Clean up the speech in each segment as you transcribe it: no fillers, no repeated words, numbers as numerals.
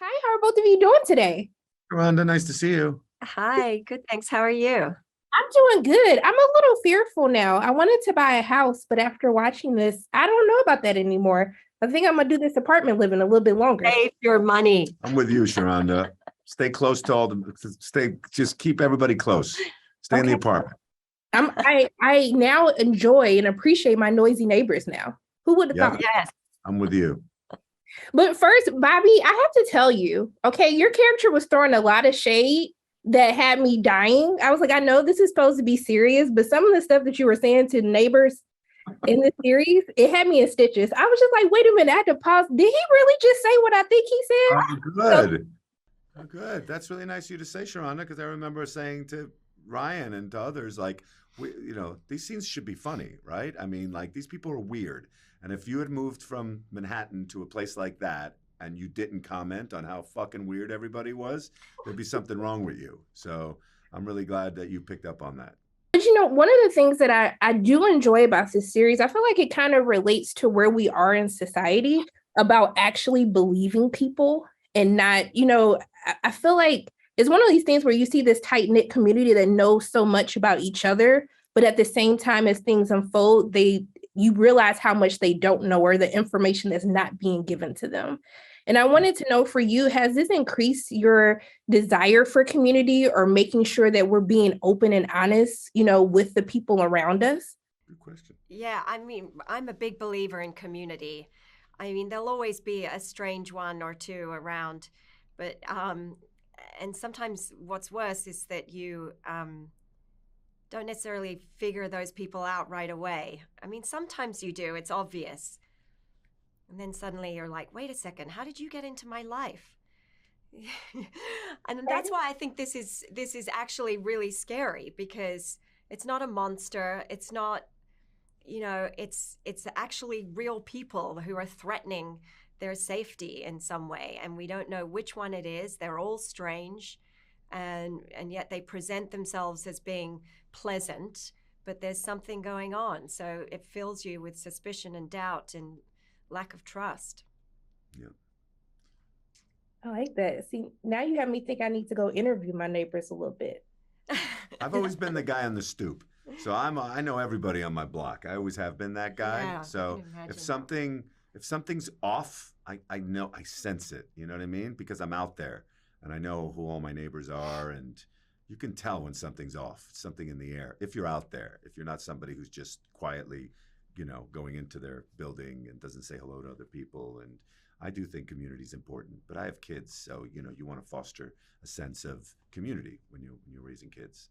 Hi, how are both of you doing today? Rhonda, nice to see you. Hi, good, thanks. How are you? I'm doing good. I'm a little fearful now. I wanted to buy a house, but after watching this, I don't know about that anymore. I think I'm gonna do this apartment living a little bit longer. Save your money. I'm with you, Sharonda. Stay close to just keep everybody close. Stay in the Okay. apartment. I now enjoy and appreciate my noisy neighbors now. Who would have Yep. thought? Yes. I'm with you. But first, Bobby, I have to tell you, okay, your character was throwing a lot of shade that had me dying. I was like, I know this is supposed to be serious, but some of the stuff that you were saying to neighbors in the series, it had me in stitches. I was just like, wait a minute, I had to pause. Did he really just say what I think he said? Oh, good. Oh, good. That's really nice of you to say, Sharonda, because I remember saying to Ryan and to others, like, these scenes should be funny, right? I mean, like, these people are weird. And if you had moved from Manhattan to a place like that and you didn't comment on how fucking weird everybody was, there'd be something wrong with you. So I'm really glad that you picked up on that. But one of the things that I do enjoy about this series, I feel like it kind of relates to where we are in society about actually believing people and not, I feel like it's one of these things where you see this tight-knit community that knows so much about each other, but at the same time, as things unfold, you realize how much they don't know or the information that's not being given to them. And I wanted to know for you, has this increased your desire for community or making sure that we're being open and honest, with the people around us? Good question. Yeah, I mean, I'm a big believer in community. I mean, there'll always be a strange one or two around, but and sometimes what's worse is that you don't necessarily figure those people out right away. I mean, sometimes you do, it's obvious. And then suddenly you're like, wait a second, how did you get into my life? And that's why I think this is actually really scary, because it's not a monster. It's not, it's actually real people who are threatening their safety in some way. And we don't know which one it is. They're all strange. And yet they present themselves as being pleasant, but there's something going on. So it fills you with suspicion and doubt and lack of trust. Yeah. I like that. See, now you have me think I need to go interview my neighbors a little bit. I've always been the guy on the stoop. So I know everybody on my block. I always have been that guy. Yeah, So if something's off, I know, I sense it. You know what I mean? Because I'm out there and I know who all my neighbors are, and you can tell when something's off, something in the air. If you're out there, if you're not somebody who's just quietly, going into their building and doesn't say hello to other people. And I do think community is important, but I have kids, so you want to foster a sense of community when you're raising kids.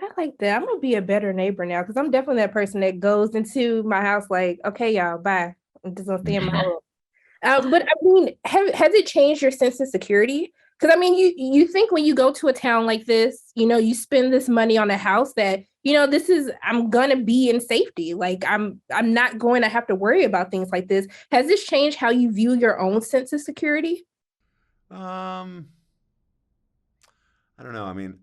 I like that. I'm gonna be a better neighbor now because I'm definitely that person that goes into my house like, okay, y'all, bye. I'm just gonna stay in my room. But I mean, has it changed your sense of security? Because I mean, you think when you go to a town like this, you spend this money on a house that, I'm gonna be in safety. Like I'm not going to have to worry about things like this. Has this changed how you view your own sense of security? I don't know. I mean,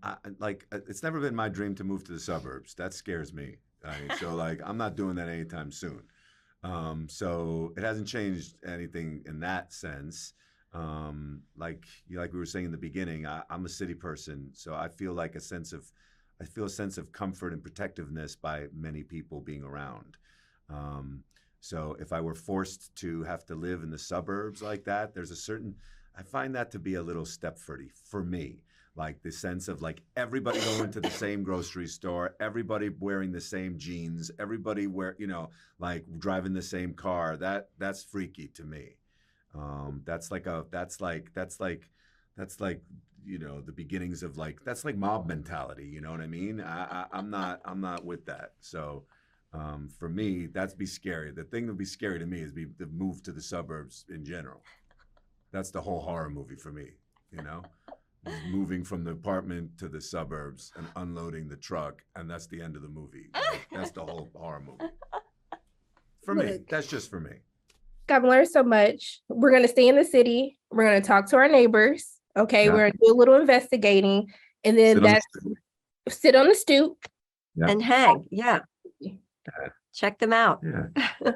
it's never been my dream to move to the suburbs. That scares me. So I'm not doing that anytime soon. So it hasn't changed anything in that sense. Like we were saying in the beginning, I'm a city person, so I feel a sense of comfort and protectiveness by many people being around. So if I were forced to have to live in the suburbs like that, I find that to be a little Stepfordy for me. Like the sense of everybody going to the same grocery store, everybody wearing the same jeans, everybody driving the same car. That's freaky to me. That's like the beginnings of that's like mob mentality. You know what I mean? I'm not with that. So for me, that'd be scary. The thing that'd be scary to me is the move to the suburbs in general. That's the whole horror movie for me. Moving from the apartment to the suburbs and unloading the truck, and that's the end of the movie. That's the whole horror movie. For me, that's just for me. I've learned so much. We're going to stay in the city. We're going to talk to our neighbors. Okay. Yeah. We're going to do a little investigating. And then sit on the stoop. Yeah. And hang. Yeah. Check them out. Yeah.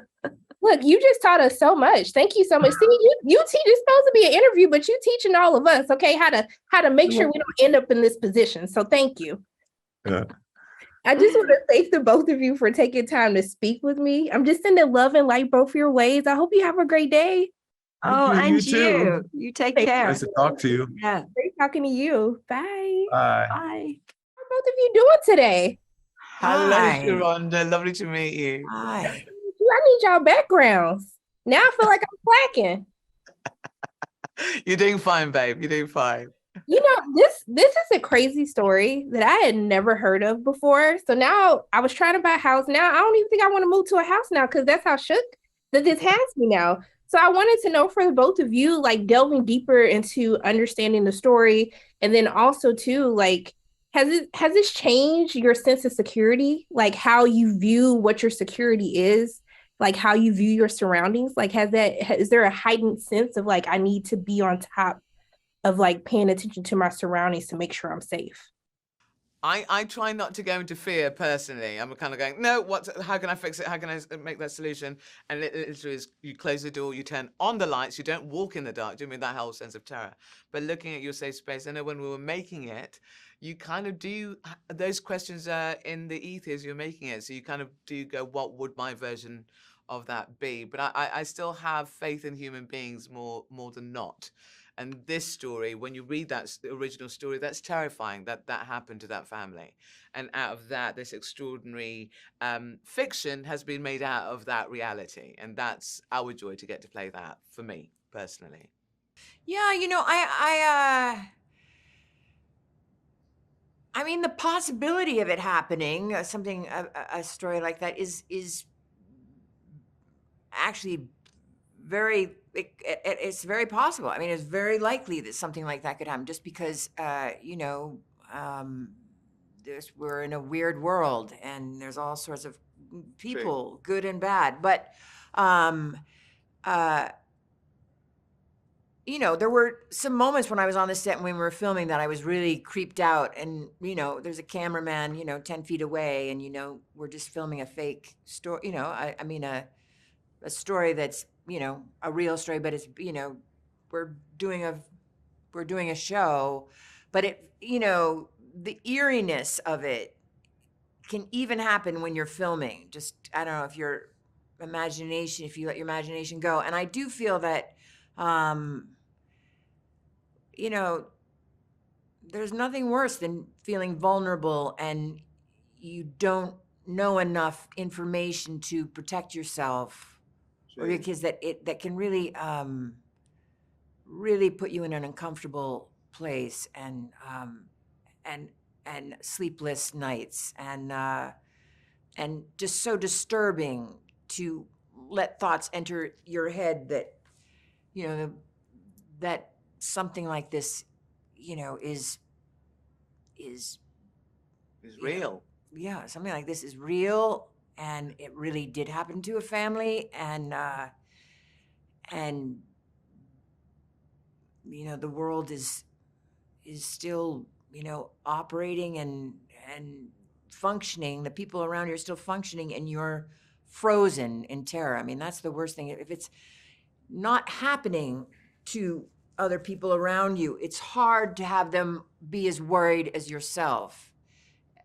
Look, you just taught us so much. Thank you so much. See, you teach. It's supposed to be an interview, but you teaching all of us, okay, how to make sure we don't end up in this position. So thank you. Yeah. I just want to thank the both of you for taking time to speak with me. I'm just sending love and light both your ways. I hope you have a great day. Oh, and you too. You take care. Nice to talk to you. Yeah. Great talking to you. Bye. Bye. Bye. How are both of you doing today? Hello, Hi. Sharonda. Lovely to meet you. Hi. I need y'all backgrounds. Now I feel like I'm slacking. You're doing fine, babe. You're doing fine. You know, this is a crazy story that I had never heard of before. So now I was trying to buy a house. Now I don't even think I want to move to a house now because that's how shook that this has me now. So I wanted to know for the both of you, like delving deeper into understanding the story, and then also too, like, has this changed your sense of security, like how you view what your security is, like how you view your surroundings? Like, is there a heightened sense of like I need to be on top of like paying attention to my surroundings to make sure I'm safe? I try not to go into fear personally. I'm kind of going, no, how can I fix it? How can I make that solution? And it literally is, you close the door, you turn on the lights, you don't walk in the dark. Do you mean that whole sense of terror? But looking at your safe space, I know when we were making it, you kind of do, those questions are in the ether as you're making it. So you kind of do go, what would my version of that be? But I still have faith in human beings more than not. And this story, when you read that original story, that's terrifying that happened to that family. And out of that, this extraordinary fiction has been made out of that reality. And that's our joy to get to play that for me personally. Yeah, I mean, the possibility of it happening, a story like that is actually it's very possible. I mean, it's very likely that something like that could happen just because, we're in a weird world and there's all sorts of people, good and bad. But, there were some moments when I was on the set and when we were filming that I was really creeped out. And, there's a cameraman, 10 feet away and, we're just filming a fake story, a story that's, a real story, but it's, we're doing a show, but it, the eeriness of it can even happen when you're filming. Just, I don't know if you let your imagination go. And I do feel that, there's nothing worse than feeling vulnerable and you don't know enough information to protect yourself. Or because that can really, really put you in an uncomfortable place and sleepless nights and just so disturbing to let thoughts enter your head that, that something like this, is real. Yeah, something like this is real. And it really did happen to a family, and the world is still operating and functioning. The people around you are still functioning, and you're frozen in terror. I mean, that's the worst thing. If it's not happening to other people around you, it's hard to have them be as worried as yourself.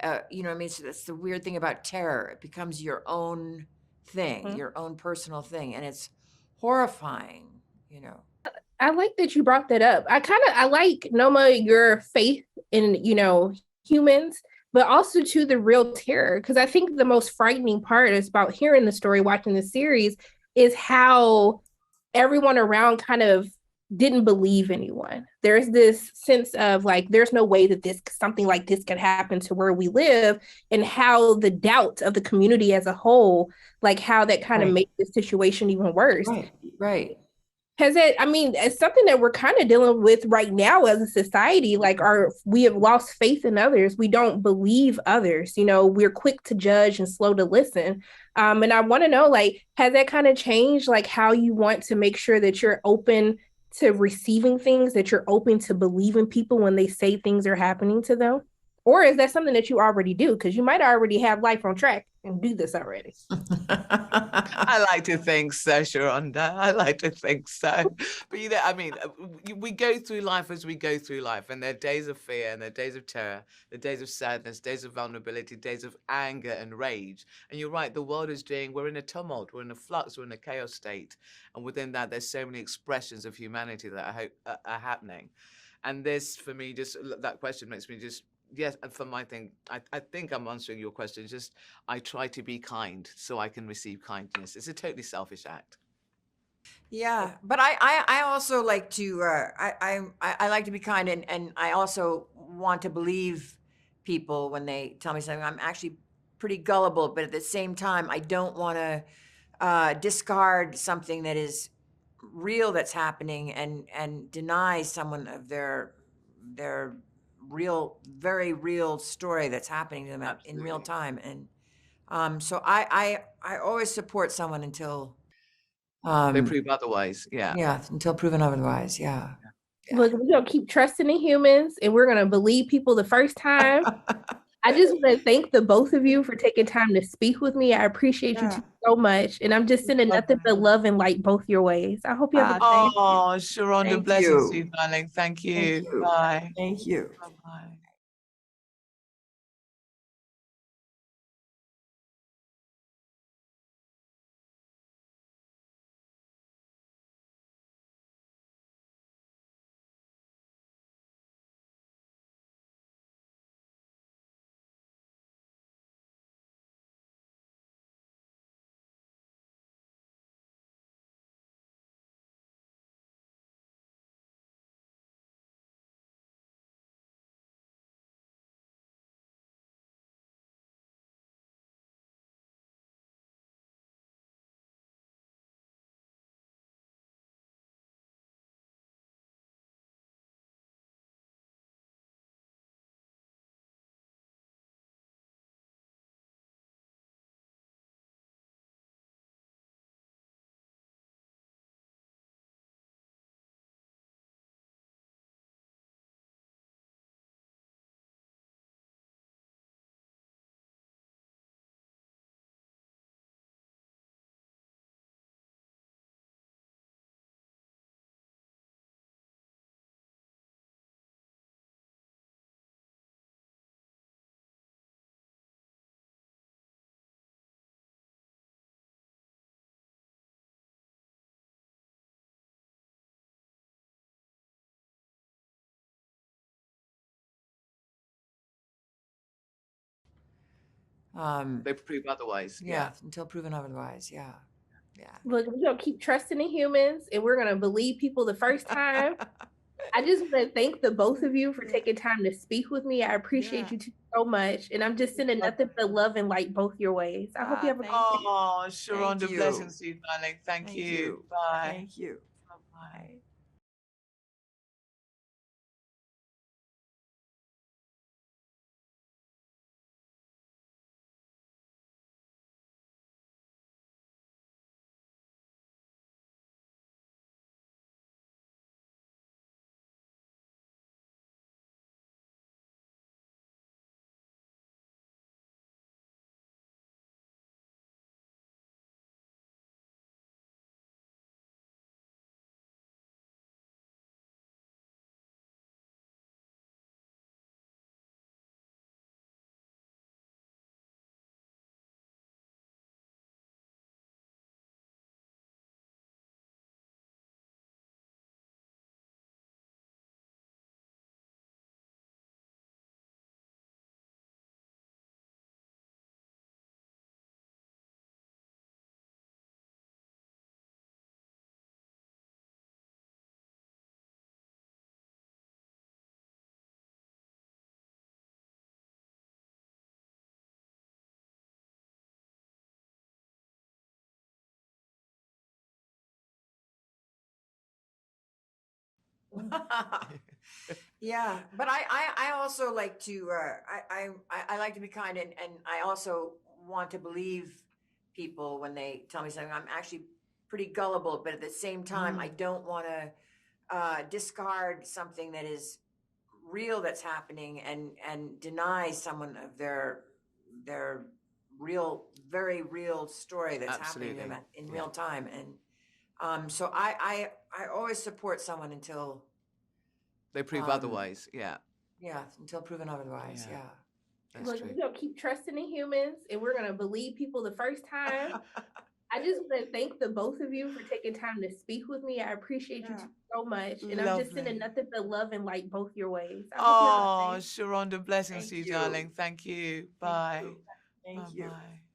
So that's the weird thing about terror. It becomes your own thing, your own personal thing, and it's horrifying, I like that you brought that up. I like, Noma, your faith in, humans, but also to the real terror. Because I think the most frightening part is about hearing the story, watching the series, is how everyone around kind of didn't believe anyone. There's this sense of like, there's no way that something like this could happen to where we live, and how the doubt of the community as a whole, like how that kind of makes the situation even worse. Right. It's something that we're kind of dealing with right now as a society. Like we have lost faith in others. We don't believe others. We're quick to judge and slow to listen. And I want to know, like, has that kind of changed, like how you want to make sure that you're open to receiving things, that you're open to believing people when they say things are happening to them? Or is that something that you already do? Because you might already have life on track and do this already. I like to think so, Sharonda. I like to think so. But I mean, we go through life as we go through life, and there are days of fear, and there are days of terror, there are days of sadness, days of vulnerability, days of anger and rage. And you're right, the world is we're in a tumult, we're in a flux, we're in a chaos state. And within that, there's so many expressions of humanity that I hope are happening. And this, for me, just that question makes me just, yes, and for my thing, I think I'm answering your question. Just I try to be kind so I can receive kindness. It's a totally selfish act. Yeah, but I also like to I like to be kind, and I also want to believe people when they tell me something. I'm actually pretty gullible, but at the same time, I don't want to discard something that is real that's happening and deny someone of their real, very real story that's happening to them in real Absolutely. time. And so I always support someone until They um prove otherwise. Yeah. yeah, until proven otherwise. Yeah. Look, we're gonna keep trusting in humans and we're gonna believe people the first time. I just want to thank the both of you for taking time to speak with me. I appreciate you Yeah. two so much. And I'm just sending nothing Lovely. but love and light both your ways. I hope you have a Thank you. Oh, Sharonda, Thank blessings to you. you, darling. Thank Thank you. you. Bye. Thank you. Bye-bye. They prove otherwise. Yeah, until proven otherwise. Yeah. Yeah. look, we're gonna keep trusting in humans and we're gonna believe people the first time. I just want to thank the both of you for taking time to speak with me. I appreciate Yeah. you two so much. And I'm just sending nothing but love and light both your ways. I hope you have a Thank you. Oh, Thank Sharonda, you. blessings to you, darling. Thank Thank you. you. Bye. Thank you. Bye-bye. Bye. Yeah, but I also like to I like to be kind, and I also want to believe people when they tell me something. I'm actually pretty gullible, but at the same time, I don't want to discard something that is real that's happening and denies someone of their real, very real story that's happening to them in real time. And so I always support someone until they prove otherwise. Yeah. Yeah, until proven otherwise. Yeah. That's Look, true. we're gonna keep trusting in humans, and we're gonna believe people the first time. I just want to thank the both of you for taking time to speak with me. I appreciate you two so much, and I'm just sending Lovely. nothing but love and light both your ways. I hope Oh, y'all Sharonda, blessings Thank to you, you. darling. Thank you. Thank Bye. you. Thank you. Bye-bye.